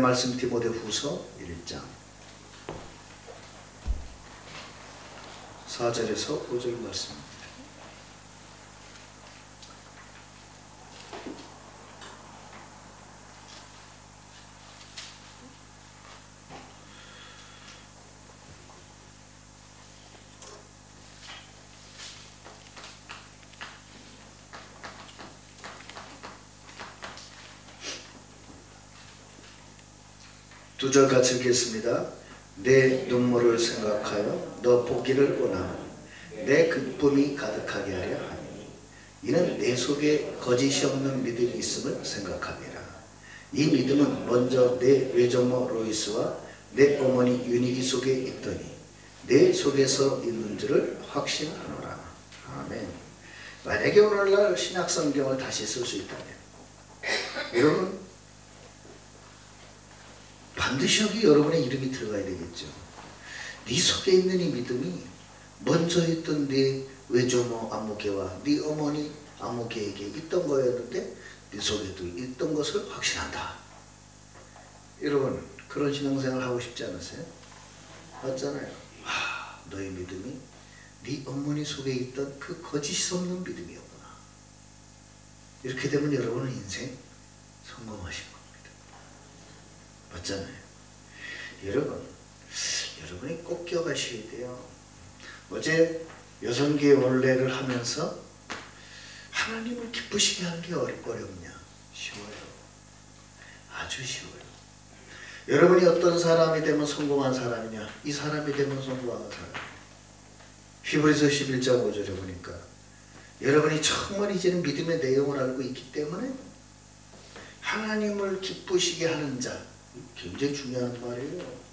말씀 디모데후서 1장 4절에서 5절 말씀. 두 절 같이 읽겠습니다. 내 눈물을 생각하여 너 보기를 원하노니 내 기쁨이 가득하게 하려 하니 이는 내 속에 거짓이 없는 믿음이 있음을 생각함이라. 이 믿음은 먼저 내 외조모 로이스와 내 어머니 유니기 속에 있더니 내 속에서 있는 줄을 확신하노라. 아멘. 만약에 오늘날 신약성경을 다시 쓸 수 있다면 여러분 반드시 여기 여러분의 이름이 들어가야 되겠죠. 네 속에 있는 이 믿음이 먼저 있던 네 외조모 아무개와 네 어머니 아무개에게 있던 거였는데 네 속에도 있던 것을 확신한다. 여러분 그런 신앙생활 하고 싶지 않으세요? 맞잖아요. 너의 믿음이 네 어머니 속에 있던 그 거짓이 없는 믿음이었구나. 이렇게 되면 여러분은 인생 성공하신 겁니다. 맞잖아요. 여러분이 꼭 기억하셔야 돼요. 어제 여성계의 원례를 하면서 하나님을 기쁘시게 하는 게 어렵냐? 쉬워요. 아주 쉬워요. 여러분이 어떤 사람이 되면 성공한 사람이냐? 이 사람이 되면 성공한 사람. 히브리서 11장 5절에 보니까 여러분이 정말 이제는 믿음의 내용을 알고 있기 때문에 하나님을 기쁘시게 하는 자, 굉장히 중요한 말이에요.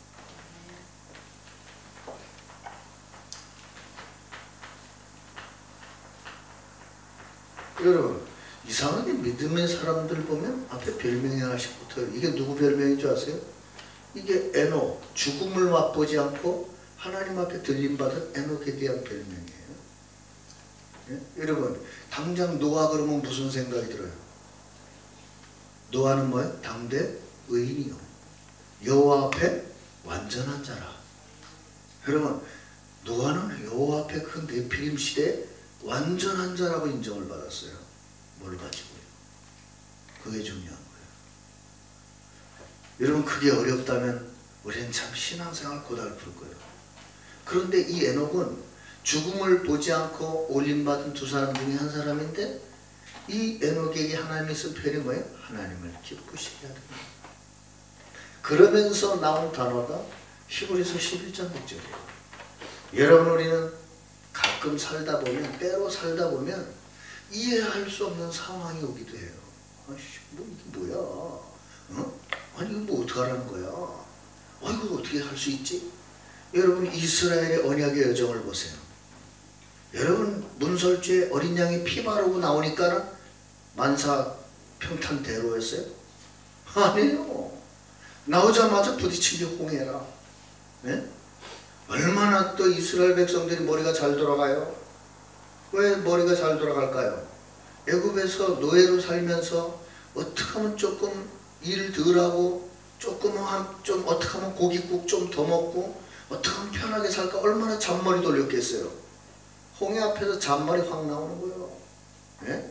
여러분 이상하게 믿음의 사람들 보면 앞에 별명이 하나씩 붙어요. 이게 누구 별명인 줄 아세요? 이게 에녹, 죽음을 맛보지 않고 하나님 앞에 들림받은 에녹에 대한 별명이에요. 예? 여러분 당장 노아 그러면 무슨 생각이 들어요? 노아는 뭐예요? 당대 의인이요 여호와 앞에 완전한 자라. 여러분 노아는 여호와 앞에 그 네피림 시대에 완전한 자라고 인정을 받았어요. 뭘 가지고요? 그게 중요한 거예요. 여러분 그게 어렵다면 우리는 참 신앙생활 고달플 거예요. 그런데 이 에녹은 죽음을 보지 않고 올림받은 두 사람 중에 한 사람인데 이 에녹에게 하나님이 쓴 표현이 뭐예요? 하나님을 기쁘시게 하다. 그러면서 나온 단어가 히브리서 11장 6절이에요. 여러분 우리는 가끔 살다 보면 때로 살다 보면 이해할 수 없는 상황이 오기도 해요. 아이씨 뭐 이게 뭐야? 어? 아니 이거 뭐 어떡하라는 거야? 이거 어떻게 할 수 있지? 여러분 이스라엘의 언약의 여정을 보세요. 여러분 문설주에 어린 양이 피 바르고 나오니까는 만사 평탄대로였어요? 아니에요. 나오자마자 부딪힌 게 홍해라. 네? 얼마나 또 이스라엘 백성들이 머리가 잘 돌아가요? 왜 머리가 잘 돌아갈까요? 애굽에서 노예로 살면서 어떻게 하면 조금 일 덜하고 좀 어떻게 하면 고깃국 좀 더 먹고 어떻게 하면 편하게 살까 얼마나 잔머리 돌렸겠어요. 홍해 앞에서 잔머리 확 나오는 거예요. 네?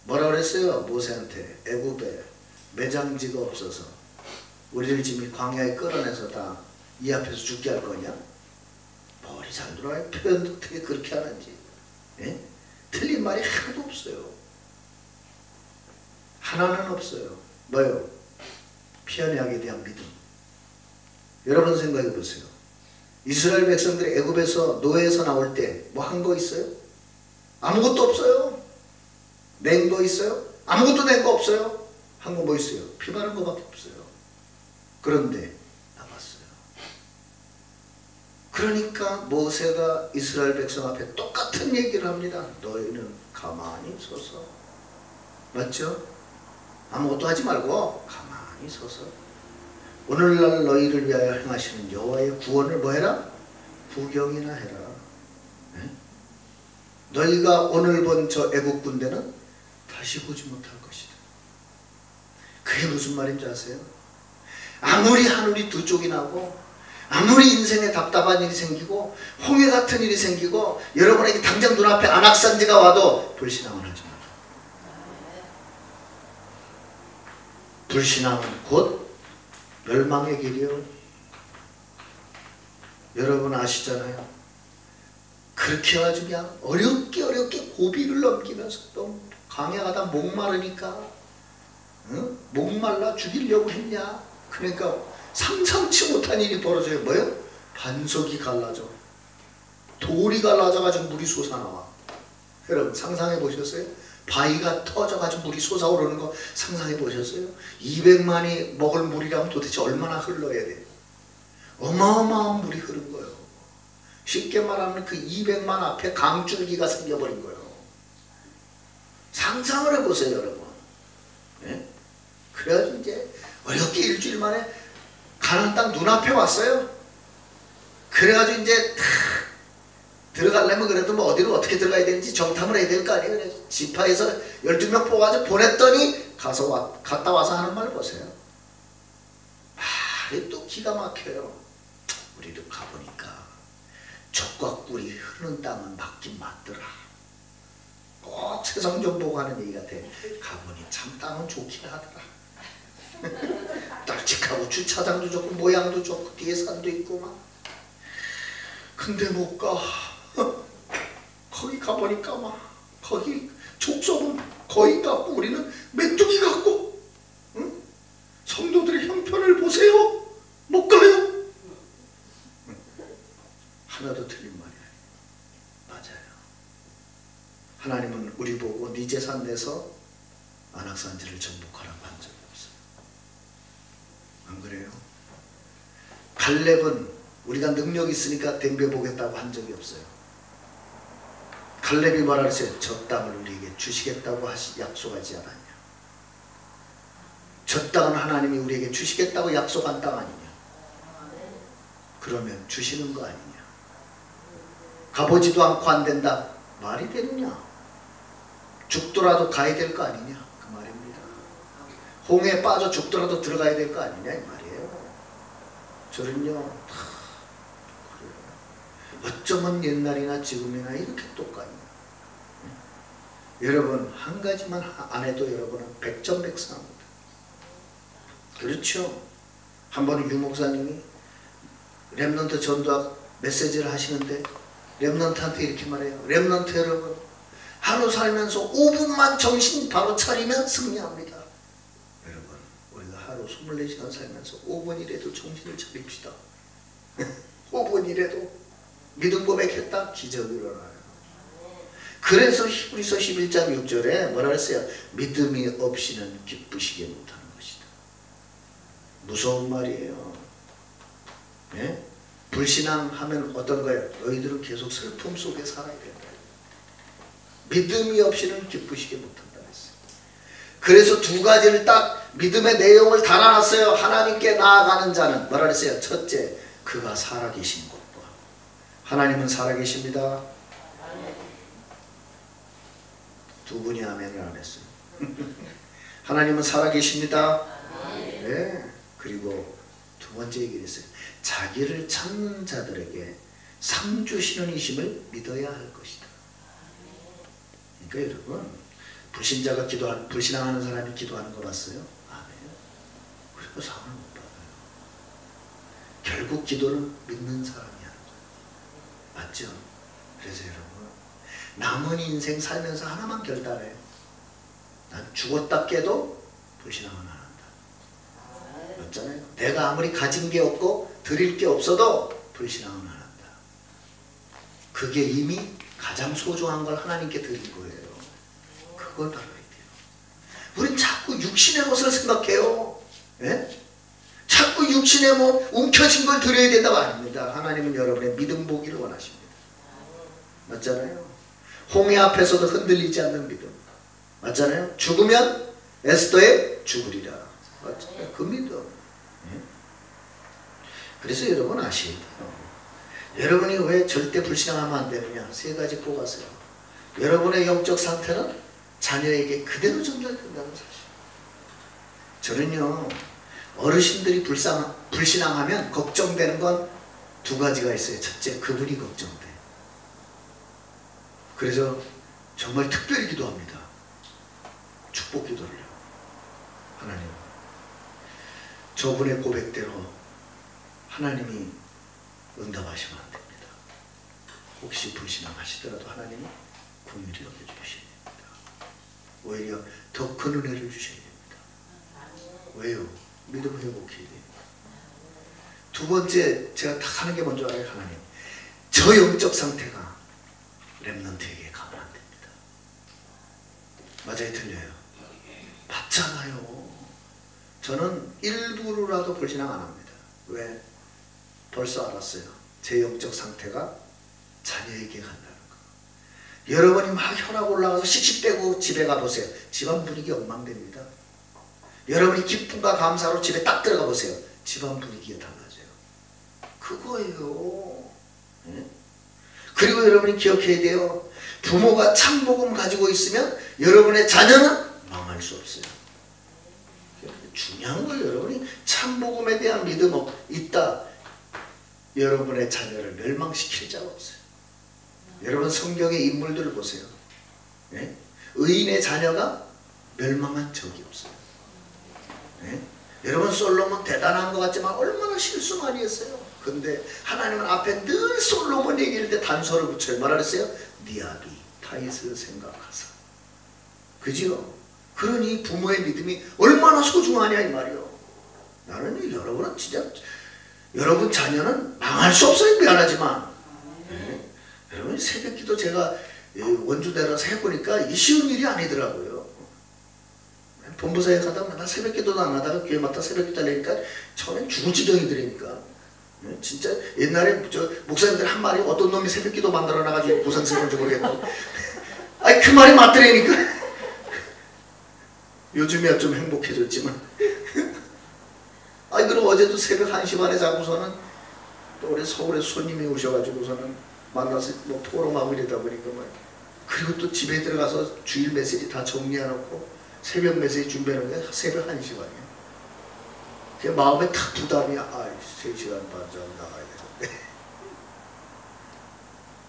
뭐라 그랬어요? 모세한테 애굽에 매장지가 없어서 우리를 지금 광야에 끌어내서 다 이 앞에서 죽게 할 거냐? 머리 잘 돌아요. 표현도 어떻게 그렇게 하는지. 예? 틀린 말이 하나도 없어요. 하나는 없어요. 뭐요? 피언약에 대한 믿음. 여러분 생각해 보세요. 이스라엘 백성들이 애굽에서 노예에서 나올 때 뭐 한 거 있어요? 아무것도 없어요. 낸 거 있어요? 아무것도 낸 거 없어요. 한 거 뭐 있어요? 피 바른 거밖에 없어요. 그런데 그러니까 모세가 이스라엘 백성 앞에 똑같은 얘기를 합니다. 너희는 가만히 서서. 맞죠? 아무것도 하지 말고 가만히 서서 오늘날 너희를 위하여 행하시는 여호와의 구원을 뭐 해라? 구경이나 해라. 네? 너희가 오늘 본 저 애국 군대는 다시 보지 못할 것이다. 그게 무슨 말인지 아세요? 아무리 하늘이 두 쪽이 나고 아무리 인생에 답답한 일이 생기고 홍해 같은 일이 생기고 여러분에게 당장 눈앞에 안악산지가 와도 불신앙은 하지 마라. 불신앙은 곧 멸망의 길이요. 여러분 아시잖아요. 그렇게 해가지고 그냥 어렵게 고비를 넘기면서 또 강에 가다 목마르니까 목말라 죽이려고 했냐. 그러니까 상상치 못한 일이 벌어져요. 뭐요? 반석이 갈라져. 돌이 갈라져가지고 물이 솟아나와. 여러분 상상해 보셨어요? 바위가 터져가지고 물이 솟아오르는 거 상상해 보셨어요? 200만이 먹을 물이라면 도대체 얼마나 흘러야 돼요? 어마어마한 물이 흐른 거예요. 쉽게 말하면 그 200만 앞에 강줄기가 생겨버린 거예요. 상상을 해보세요, 여러분. 네? 그래가지고 이제 어렵게 일주일 만에 가나안 땅 눈앞에 왔어요. 그래가지고 이제 들어가려면 그래도 뭐 어디로 어떻게 들어가야 되는지 정탐을 해야 될 거 아니에요. 그래서 지파에서 12명 뽑아서 보냈더니 갔다 와서 하는 말 보세요. 말이 또 기가 막혀요. 우리도 가보니까 젖과 꿀이 흐르는 땅은 맞긴 맞더라. 꼭 세상 좀 보고 하는 얘기 같아. 가보니 참 땅은 좋긴 하더라. 널찍하고 주차장도 좋고 모양도 좋고 뒤에 산도 있고 막. 근데 못 가. 거기 가보니까 막 거기 족속은 거의 같고 우리는 메뚜기 같고, 응? 성도들의 형편을 보세요. 못 가요. 하나도 틀린 말이에요. 맞아요. 하나님은 우리 보고 네 재산 내서 안악산지를 정복하라고 한 적이 없어요. 안 그래요? 갈렙은 우리가 능력 있으니까 덤벼보겠다고 한 적이 없어요. 갈렙이 뭐라 그랬어요? 저 땅을 우리에게 주시겠다고 약속하지 않았냐. 저 땅은 하나님이 우리에게 주시겠다고 약속한 땅 아니냐. 그러면 주시는 거 아니냐. 가보지도 않고 안 된다. 말이 되느냐. 죽더라도 가야 될 거 아니냐. 그 말입니다. 홍해에 빠져 죽더라도 들어가야 될 거 아니냐 이 말이에요. 저는요 어쩌면 옛날이나 지금이나 이렇게 똑같냐. 여러분 한 가지만 안 해도 여러분은 백전백승합니다. 그렇죠. 한 번은 유 목사님이 렘넌트 전도학 메시지를 하시는데 렘넌트한테 이렇게 말해요. 렘넌트 여러분, 하루 살면서 5분만 정신 바로 차리면 승리합니다. 여러분, 우리가 하루 24시간 살면서 5분이라도 정신을 차립시다. 5분이라도 믿음 고백했다? 기적이 일어나요. 그래서 히브리서 11장 6절에 뭐라 그랬어요? 믿음이 없이는 기쁘시게 못하는 것이다. 무서운 말이에요. 네? 불신앙하면 어떤 거예요? 너희들은 계속 슬픔 속에 살아야 된다. 믿음이 없이는 기쁘시게 못한다 했어요. 그래서 두 가지를 딱 믿음의 내용을 달아놨어요. 하나님께 나아가는 자는 뭐라 그랬어요? 첫째, 그가 살아계신 것과. 하나님은 살아계십니다. 두 분이 아멘을 안 했어요. 하나님은 살아계십니다. 네. 그리고 두 번째 얘기를 했어요. 자기를 찾는 자들에게 상 주시는 이심을 믿어야 할 것이다. 그러니까 여러분, 불신자가 불신앙하는 사람이 기도하는 거 봤어요? 아멘. 그리고 상을 못 받아요. 결국 기도는 믿는 사람이 하는 거예요. 맞죠? 그래서 여러분, 남은 인생 살면서 하나만 결단해요. 난 죽었다 깨도 불신앙은 안 한다. 맞잖아요. 내가 아무리 가진 게 없고 드릴 게 없어도 불신앙은 안 한다. 그게 이미 가장 소중한 걸 하나님께 드린 거예요. 그걸 받아야 돼요. 우린 자꾸 육신의 것을 생각해요. 예? 자꾸 육신의 뭐 움켜진 걸 드려야 된다고 아닙니다. 하나님은 여러분의 믿음 보기를 원하십니다. 맞잖아요. 홍해 앞에서도 흔들리지 않는 믿음. 맞잖아요. 죽으면 에스더의 죽으리라. 맞잖아요. 그 믿음. 예? 그래서 여러분 아시죠? 여러분이 왜 절대 불신앙하면 안 되느냐? 세 가지 뽑았어요. 여러분의 영적 상태는 자녀에게 그대로 전달된다는 사실. 저는요, 어르신들이 불신앙하면 걱정되는 건 두 가지가 있어요. 첫째, 그분이 걱정돼. 그래서 정말 특별히 기도합니다. 축복 기도를요. 하나님, 저분의 고백대로 하나님이 응답하시면 안 됩니다. 혹시 불신앙하시더라도 하나님이 긍휼히 여겨주십니다. 오히려 더 큰 은혜를 주셔야 됩니다. 왜요? 믿음 회복해야 돼요. 두 번째, 제가 딱 하는 게 먼저 알아요. 하나님, 저 영적 상태가 렘넌트에게 가면 안 됩니다. 맞아요? 틀려요? 맞잖아요. 저는 일부러라도 불신앙 안 합니다. 왜? 벌써 알았어요. 제 영적 상태가 자녀에게 간다는 거. 여러분이 막 혈압 올라가서 씩씩대고 집에 가보세요. 집안 분위기 엉망됩니다. 여러분이 기쁨과 감사로 집에 딱 들어가 보세요. 집안 분위기가 달라져요. 그거예요. 네? 그리고 여러분이 기억해야 돼요. 부모가 참복음 가지고 있으면 여러분의 자녀는 망할 수 없어요. 중요한 거예요. 여러분이 참복음에 대한 믿음 있다. 여러분의 자녀를 멸망시킬 자가 없어요. 여러분 성경의 인물들을 보세요. 네? 의인의 자녀가 멸망한 적이 없어요. 네? 여러분 솔로몬 대단한 것 같지만 얼마나 실수 많이 했어요. 근데 하나님은 앞에 늘 솔로몬 얘기할 때 단서를 붙여요. 뭐라 그랬어요? 네 아비 다윗을 생각하사. 그죠? 그러니 부모의 믿음이 얼마나 소중하냐 이 말이요. 나는 여러분은 진짜 여러분 자녀는 망할 수 없어요. 미안하지만 네? 여러분 새벽기도 제가 원주 내려서 해보니까 이 쉬운 일이 아니더라고요. 본부사에 가다 맨날 새벽기도도 안 하다가 교회마다 새벽기도 하려니까 처음엔 죽을 지경이 들으니까 진짜 옛날에 저 목사님들 한 말이 어떤 놈이 새벽기도 만들어놔가지고 고생스러운지 모르겠고 아니 그 말이 맞더라니까. 요즘이야 좀 행복해졌지만 아니 그럼 어제도 새벽 1시 반에 자고서는 또 우리 서울에 손님이 오셔가지고서는 만나서 뭐 토론하고 이러다 보니까 뭐 그리고 또 집에 들어가서 주일 메시지 다 정리해놓고 새벽 메시지 준비하는 게 새벽 1시 반이에요. 그 마음에 탁 부담이 3시간 반 정도 나가야 되는데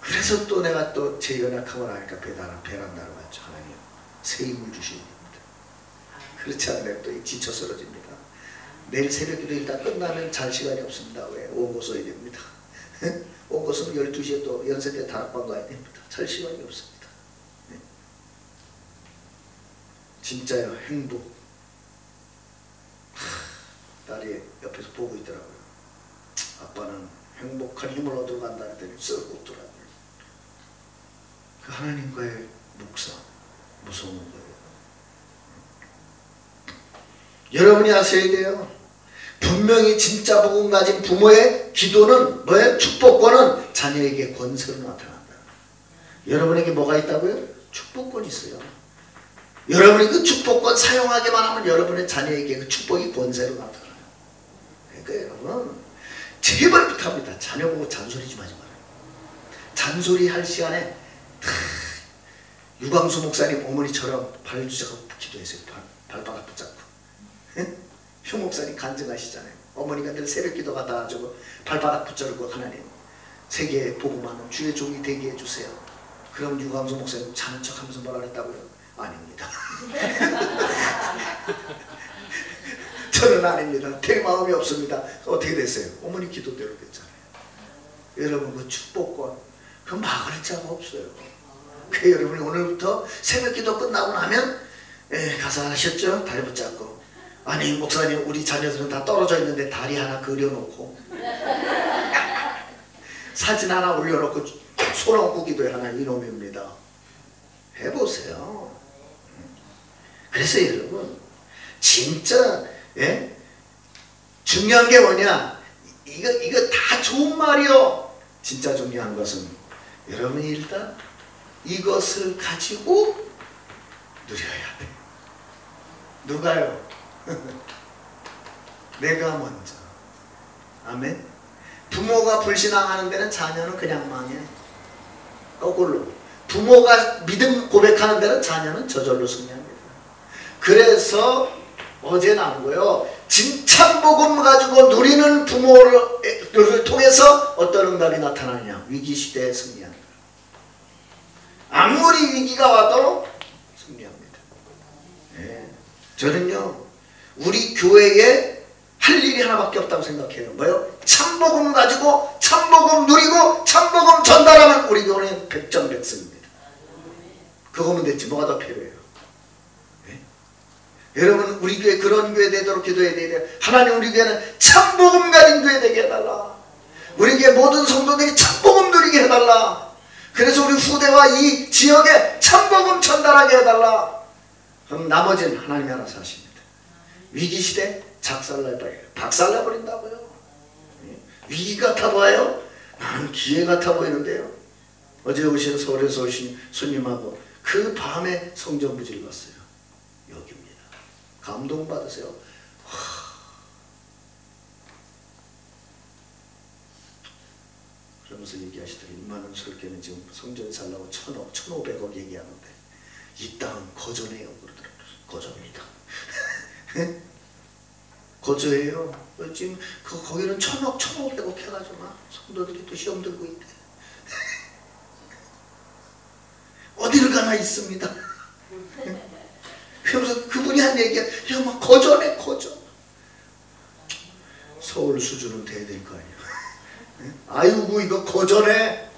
그래서 또 내가 또 제 연약함을 아니까 베란다로 갔죠. 하나님 새 힘을 주셔야 됩니다. 그렇지 않으면 또 지쳐 쓰러집니다. 내일 새벽기도 일단 끝나면 잘 시간이 없습니다. 왜? 원고 써야 됩니다. 원고 쓰면 12시에 또 연세대 다락방 가야 됩니다. 잘 시간이 없습니다. 네. 진짜요. 행복. 딸이 옆에서 보고 있더라고요. 아빠는 행복한 힘을 얻어 간다 했더니 썩 웃더라고요. 그 하나님과의 묵상 무서운 거예요. 여러분이 아셔야 돼요. 분명히 진짜 복음 가진 부모의 기도는 뭐예요? 축복권은 자녀에게 권세로 나타난다. 여러분에게 뭐가 있다고요? 축복권이 있어요. 여러분이 그 축복권 사용하기만 하면 여러분의 자녀에게 그 축복이 권세로 나타나요. 그러니까 여러분 제발 부탁합니다. 자녀 보고 잔소리 좀 하지 말아요. 잔소리 할 시간에 유광수 목사님 어머니처럼 발 주자고 기도했어요. 발바닥 붙잡고. 효 목사님 간증하시잖아요. 어머니가 늘 새벽기도 가다가지고 발바닥 붙잡고 하나님 세계에 복음하는 주의 종이 되게 해주세요. 그럼 유광수 목사님 자는 척하면서 뭐라 그랬다고요? 아닙니다. 저는 아닙니다. 될 마음이 없습니다. 어떻게 됐어요? 어머니 기도대로 됐잖아요. 여러분 그 축복권 그 막을 자가 없어요. 그 여러분이 오늘부터 새벽기도 끝나고 나면 가서 하셨죠? 다리 붙잡고 아니 목사님 우리 자녀들은 다 떨어져 있는데 다리 하나 그려놓고 사진 하나 올려놓고 손 얹고 기도해 하나 이놈입니다. 해보세요. 그래서 여러분 진짜 중요한 게 뭐냐 이거 다 좋은 말이요. 진짜 중요한 것은 여러분이 일단 이것을 가지고 누려야 돼. 누가요? 내가 먼저. 아멘. 부모가 불신앙하는 데는 자녀는 그냥 망해. 거꾸로 부모가 믿음 고백하는 데는 자녀는 저절로 승리합니다. 그래서 어제 나온 거요. 진참 복음 가지고 누리는 부모를 통해서 어떤 응답이 나타나냐? 위기시대에 승리한다. 아무리 위기가 와도 승리합니다. 네. 저는요 우리 교회에 할 일이 하나밖에 없다고 생각해요. 뭐요? 참복음 가지고 참복음 누리고 참복음 전달하면 우리 교회는 백전백승입니다. 그거면 됐지 뭐가 더 필요해요? 네? 여러분 우리 교회 그런 교회 되도록 기도해야 돼요. 하나님 우리 교회는 참복음 가진 교회 되게 해달라. 우리 교회 모든 성도들이 참복음 누리게 해달라. 그래서 우리 후대와 이 지역에 참복음 전달하게 해달라. 그럼 나머지는 하나님이 알아서 하십니다. 위기시대 박살나버린다고요. 위기 같아 보여요? 난 기회 같아 보이는데요. 어제 오신 서울에서 오신 손님하고 그 밤에 성전부 질렀어요. 여기입니다. 감동받으세요. 그러면서 얘기하시더니 이만한 설교는 지금 성전 살라고 1,000억, 1,500억 얘기하는데 이 땅은 거저네요 그러더라고요. 거저입니다. 거저예요. 지금 거기는 1,000억, 1,500억 해가지고 막 성도들이 또 시험 들고 있대. 어디를 가나 있습니다. 그러면서 그분이 한 얘기가 야, 막 거저네 거저. 서울 수준은 돼야 될 거 아니야. 아이고 이거 거저네.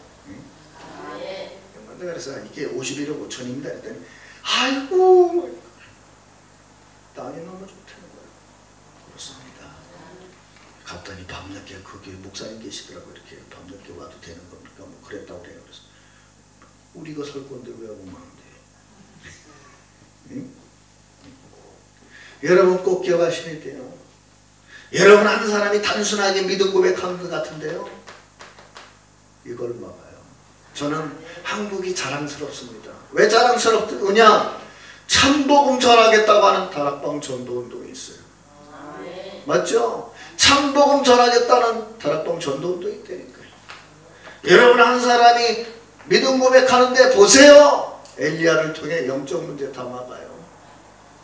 그래서 이게 51억 5천입니다 했더니 아이고 땅이 너무 좋다는 거예요. 그렇습니다. 갔더니 밤늦게 거기 목사님 계시더라고. 이렇게 밤늦게 와도 되는 겁니까? 뭐 그랬다고 그래요. 그래서 우리가 설 건데 왜 오면 안 돼요? 응? 여러분 꼭 기억하셔야 돼요. 여러분 한 사람이 단순하게 믿음 고백한 것 같은데요. 이걸 막아요. 저는 한국이 자랑스럽습니다. 왜 자랑스럽느냐? 참복음 전하겠다고 하는 다락방 전도운동이 있어요. 맞죠? 참복음 전하겠다는 다락방 전도운동이 있다니까요. 여러분 한 사람이 믿음 고백하는데 보세요. 엘리야를 통해 영적 문제 다 막아요.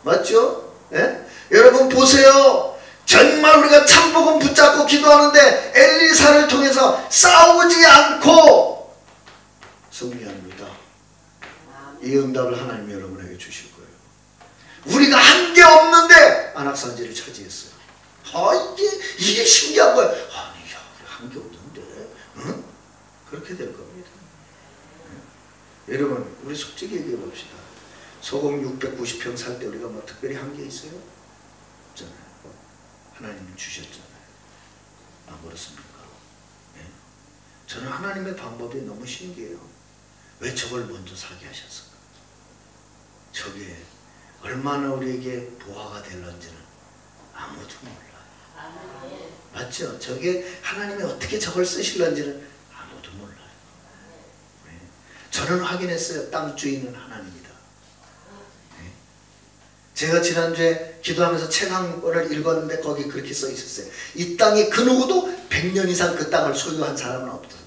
맞죠? 예? 여러분 보세요. 정말 우리가 참복음 붙잡고 기도하는데 엘리사를 통해서 싸우지 않고 승리합니다. 이 응답을 하나님이 여러분에게 주실 거예요. 우리가 한 게 없는데 안악산지를 차지했어요. 이게 신기한 거예요. 아니, 한 게 없는데, 응? 그렇게 될 겁니다. 응? 여러분, 우리 솔직히 얘기해 봅시다. 소금 690평 살 때 우리가 뭐 특별히 한 게 있어요? 없잖아요. 하나님은 주셨잖아요. 안 그렇습니까? 네? 저는 하나님의 방법이 너무 신기해요. 왜 저걸 먼저 사게 하셨을까? 저게 얼마나 우리에게 보화가 될런지는 아무도 몰라요. 맞죠? 저게 하나님이 어떻게 저걸 쓰실런지는 아무도 몰라요. 네? 저는 확인했어요. 땅 주인은 하나님이다. 네? 제가 지난주에 기도하면서 책 한 권을 읽었는데 거기 그렇게 써 있었어요. 이 땅에 그 누구도 100년 이상 그 땅을 소유한 사람은 없었다.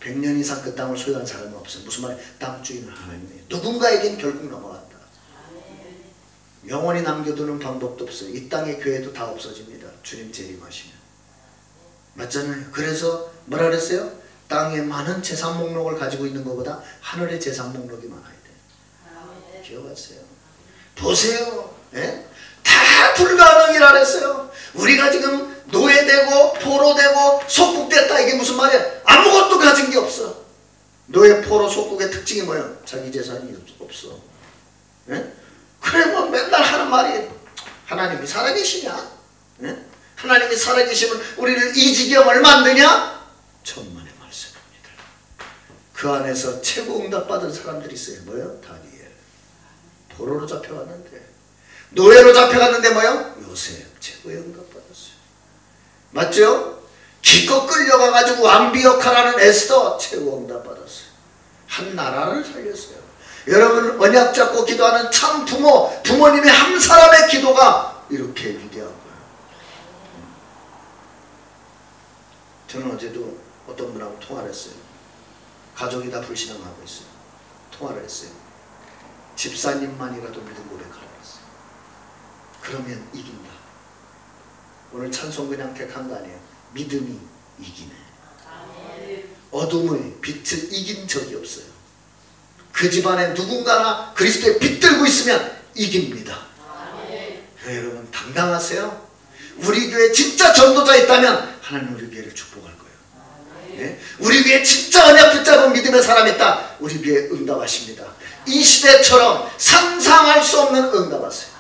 100년 이상 그 땅을 소유한 사람은 없어요. 무슨 말이에요? 땅 주인은 하나님이에요. 누군가에겐 결국 넘어갔다. 영원히 남겨두는 방법도 없어요. 이 땅의 교회도 다 없어집니다. 주님 재림하시면. 맞잖아요. 그래서 뭐라 그랬어요? 땅에 많은 재산 목록을 가지고 있는 것보다 하늘의 재산 목록이 많아야 돼요. 기억하세요. 보세요. 예? 다 불가능이라 그랬어요. 우리가 지금 노예되고 포로되고 속국됐다. 이게 무슨 말이야? 아무것도 가진 게 없어. 노예 포로 속국의 특징이 뭐야? 자기 재산이 없어. 예? 그래 뭐 맨날 하는 말이 하나님이 살아계시냐? 예? 하나님이 살아계시면 우리를 이 지경을 만드냐? 천만의 말씀입니다. 그 안에서 최고 응답받은 사람들이 있어요. 뭐요? 다니엘. 포로로 잡혀갔는데, 노예로 잡혀갔는데 뭐요? 요셉. 최고의 응답받았어요. 맞죠? 기껏 끌려가가지고 왕비 역할하는 에스더. 최고 응답받았어요. 한 나라를 살렸어요. 여러분 언약 잡고 기도하는 참 부모, 부모님의 한 사람의 기도가 이렇게 위대한 거예요. 저는 어제도 어떤 분하고 통화를 했어요. 가족이 다 불신앙하고 있어요. 통화를 했어요. 집사님만이라도 믿음 고백하라고 했어요. 그러면 이긴다. 오늘 찬송 그냥 택한 거 아니에요. 믿음이 이기네. 어둠의 빛을 이긴 적이 없어요. 그 집안에 누군가나 그리스도의 빛 들고 있으면 이깁니다. 여러분 당당하세요. 우리 교회에 진짜 전도자 있다면 하나님 우리 교회를 축복할 거예요. 네? 우리 교회에 진짜 언약 붙잡은 믿음의 사람이 있다. 우리 교회에 응답하십니다. 이 시대처럼 상상할 수 없는 응답하세요.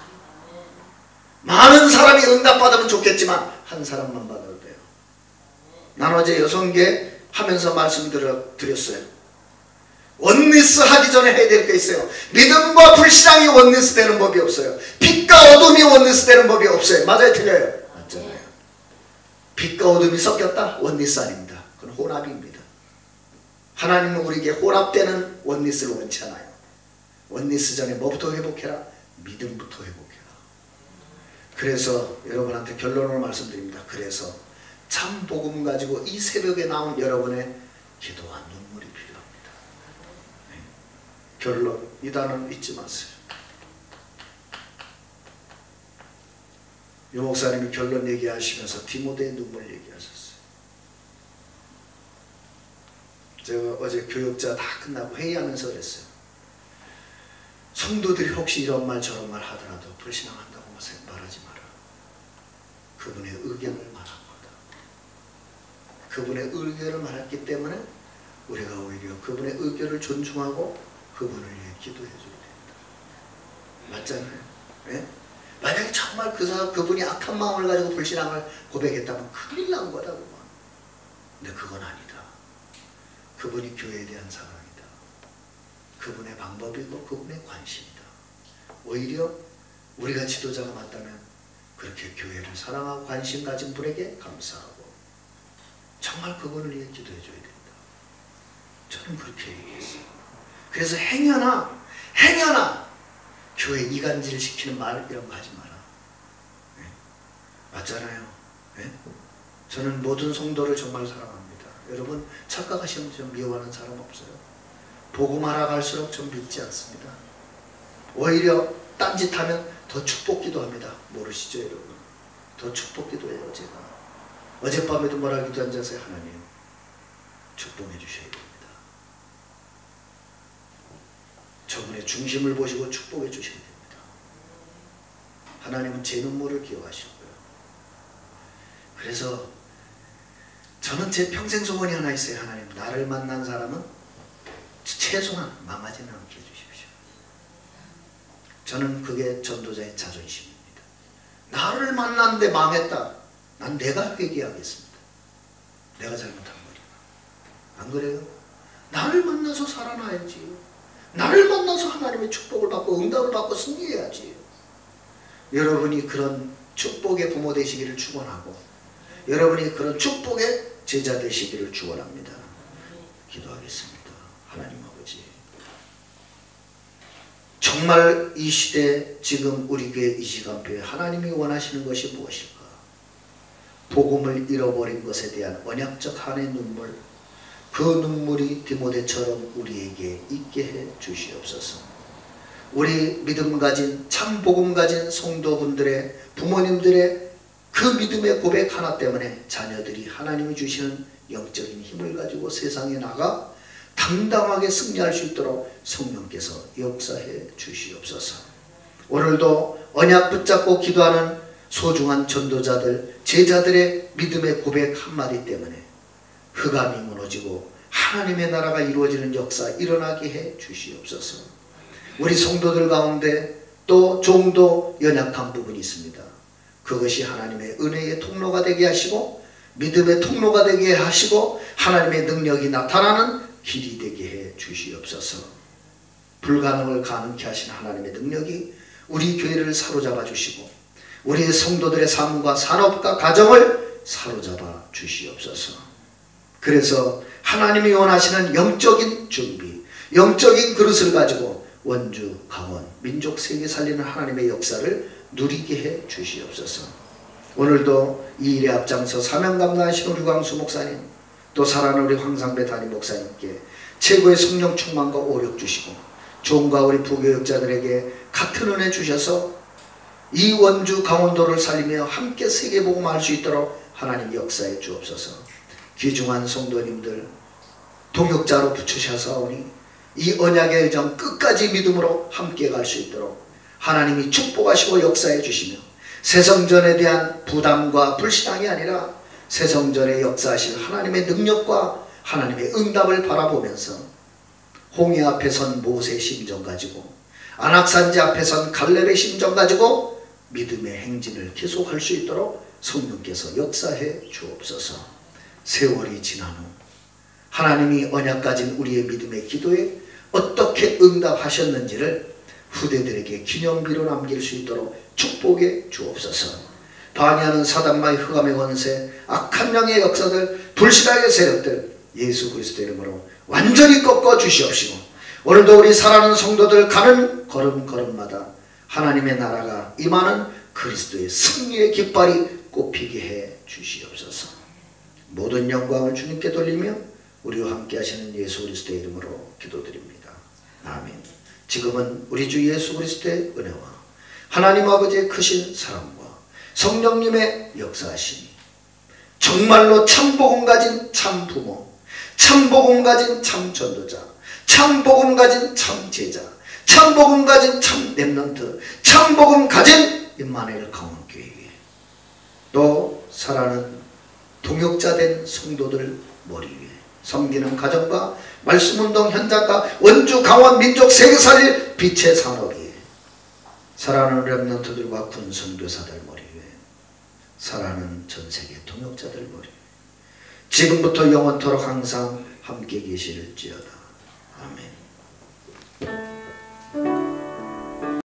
많은 사람이 응답받으면 좋겠지만 한 사람만 받아도 돼요. 난 어제 여성계 하면서 말씀드렸어요. 원리스 하기 전에 해야 될 게 있어요. 믿음과 불신앙이 원리스 되는 법이 없어요. 빛과 어둠이 원리스 되는 법이 없어요. 맞아요? 틀려요? 맞잖아요. 빛과 어둠이 섞였다? 원리스 아닙니다. 그건 혼합입니다. 하나님은 우리에게 혼합되는 원리스를 원치 않아요. 원리스 전에 뭐부터 회복해라? 믿음부터 회복해라. 그래서 여러분한테 결론으로 말씀드립니다. 그래서 참 복음 가지고 이 새벽에 나온 여러분의 기도와 눈물이 필요합니다. 네. 결론, 이 단어는 잊지 마세요. 유 목사님이 결론 얘기하시면서 디모데의 눈물 얘기하셨어요. 제가 어제 교육자 다 끝나고 회의하면서 그랬어요. 성도들이 혹시 이런 말 저런 말 하더라도 불신앙한다고 말하지 마라. 그분의 의견을 말한 거다. 그분의 의견을 말했기 때문에 우리가 오히려 그분의 의견을 존중하고 그분을 위해 기도해 줘야 됩니다. 맞잖아요. 네? 만약에 정말 그분이 악한 마음을 가지고 불신앙을 고백했다면 큰일 난 거다 그건. 근데 그건 아니다. 그분이 교회에 대한 사랑이다. 그분의 방법이고 그분의 관심이다. 오히려 우리가 지도자가 맞다면 그렇게 교회를 사랑하고 관심 가진 분에게 감사하고 정말 그분을 위해 기도해 줘야 된다. 저는 그렇게 얘기했어요. 그래서 행여나 교회 이간질 시키는 말 이런 거 하지 마라. 네? 맞잖아요. 네? 저는 모든 성도를 정말 사랑합니다. 여러분 착각하시면 좀 미워하는 사람 없어요. 복음 알아갈수록 좀 믿지 않습니다. 오히려 딴짓하면 더 축복기도 합니다. 모르시죠 여러분? 더 축복기도해요. 제가 어젯밤에도 뭐라 기도 앉아서 하나님 축복해 주셔야 됩니다. 저분의 중심을 보시고 축복해 주셔야 됩니다. 하나님은 제 눈물을 기억하실 거예요. 그래서 저는 제 평생 소원이 하나 있어요. 하나님 나를 만난 사람은 최소한 망하지는 않게 해주십시오. 저는 그게 전도자의 자존심입니다. 나를 만났는데 망했다. 난 내가 회개하겠습니다. 내가 잘못한 거니까. 안 그래요? 나를 만나서 살아나야지. 나를 만나서 하나님의 축복을 받고 응답을 받고 승리해야지. 여러분이 그런 축복의 부모 되시기를 축원하고 여러분이 그런 축복의 제자 되시기를 축원합니다. 기도하겠습니다. 하나님 아버지, 정말 이 시대 지금 우리 교회 이 시간표에 하나님이 원하시는 것이 무엇일까? 복음을 잃어버린 것에 대한 언약적 한의 눈물, 그 눈물이 디모데처럼 우리에게 있게 해 주시옵소서. 우리 믿음 가진 참 복음 가진 성도분들의 부모님들의 그 믿음의 고백 하나 때문에 자녀들이 하나님이 주시는 영적인 힘을 가지고 세상에 나가 당당하게 승리할 수 있도록 성령께서 역사해 주시옵소서. 오늘도 언약 붙잡고 기도하는 소중한 전도자들, 제자들의 믿음의 고백 한마디 때문에 흑암이 무너지고 하나님의 나라가 이루어지는 역사 일어나게 해 주시옵소서. 우리 성도들 가운데 또 종도 연약한 부분이 있습니다. 그것이 하나님의 은혜의 통로가 되게 하시고 믿음의 통로가 되게 하시고 하나님의 능력이 나타나는 길이 되게 해 주시옵소서. 불가능을 가능케 하신 하나님의 능력이 우리 교회를 사로잡아 주시고 우리의 성도들의 삶과 산업과 가정을 사로잡아 주시옵소서. 그래서 하나님이 원하시는 영적인 준비, 영적인 그릇을 가지고 원주, 강원, 민족 세계 살리는 하나님의 역사를 누리게 해 주시옵소서. 오늘도 이 일에 앞장서 사명 감당하신 우리 광수 목사님, 또 사랑하는 우리 황상배 담임 목사님께 최고의 성령 충만과 오력 주시고 종과 우리 부교육자들에게 같은 은혜 주셔서 이 원주 강원도를 살리며 함께 세계복음할 수 있도록 하나님 역사해 주옵소서. 귀중한 성도님들 동역자로 붙이셔서오니 이 언약의 여정 끝까지 믿음으로 함께 갈 수 있도록 하나님이 축복하시고 역사해 주시며 새성전에 대한 부담과 불신앙이 아니라 새성전에 역사하실 하나님의 능력과 하나님의 응답을 바라보면서 홍해 앞에 선 모세의 심정 가지고 안악산지 앞에 선 갈렙의 심정 가지고 믿음의 행진을 계속할 수 있도록 성령께서 역사해 주옵소서. 세월이 지난 후 하나님이 언약 가진 우리의 믿음의 기도에 어떻게 응답하셨는지를 후대들에게 기념비로 남길 수 있도록 축복해 주옵소서. 방해하는 사단마의 흑암의 권세, 악한 영의 역사들, 불신앙의 세력들 예수 그리스도 이름으로 완전히 꺾어 주시옵시고 오늘도 우리 사랑하는 성도들 가는 걸음걸음마다 하나님의 나라가 임하는 그리스도의 승리의 깃발이 꼽히게 해 주시옵소서. 모든 영광을 주님께 돌리며 우리와 함께 하시는 예수 그리스도의 이름으로 기도드립니다. 아멘. 지금은 우리 주 예수 그리스도의 은혜와 하나님 아버지의 크신 사랑과 성령님의 역사하심이 정말로 참복음 가진 참 부모, 참복음 가진 참 전도자, 참복음 가진 참 제자, 참복음 가진 참 렘넌트, 참복음 가진 임마누엘 강원교회에 또 사랑하는 동역자된 성도들 머리 위에 섬기는 가정과 말씀운동 현장과 원주 강원 민족 세계 살릴 빛의 산업위에 사랑하는 렘넌트들과 군선교사들 머리 위에 사랑하는 전세계 동역자들 머리 위에 지금부터 영원토록 항상 함께 계실지어다. 아멘.